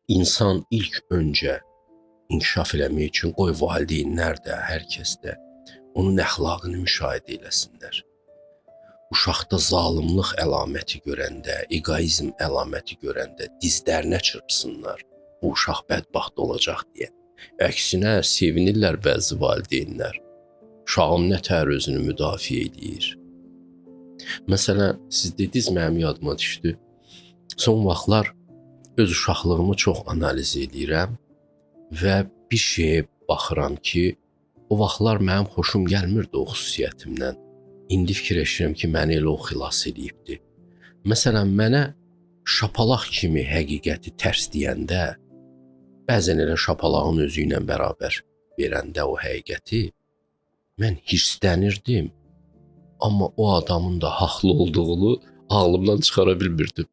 İnsan ilk öncə inkişaf eləmək üçün qoy valideynlər də, hər kəs də onun əxlaqını müşahidə eləsinlər. Uşaqda zalımlıq əlaməti görəndə, egoizm əlaməti görəndə dizlərinə çırpsınlar. Bu uşaq bədbəxt olacaq deyə. Əksinə sevinirlər bəzi valideynlər. Uşağım nətər özünü müdafiə edir. Məsələn, siz dediniz, mənim yadıma düşdü. Son vaxtlar öz uşaqlığımı çox analiz edirəm və bir şeyə baxıram ki, o vaxtlar mənim xoşum gəlmirdi o xüsusiyyətimdən. İndi fikirləşirəm ki, məni elə o xilas edibdi. Məsələn, mənə şapalaq kimi həqiqəti tərs deyəndə, bəzən elə şapalağın özü ilə bərabər verəndə o həqiqəti, mən hirslənirdim, amma o adamın da haqlı olduğunu ağlımdan çıxara bilmirdim.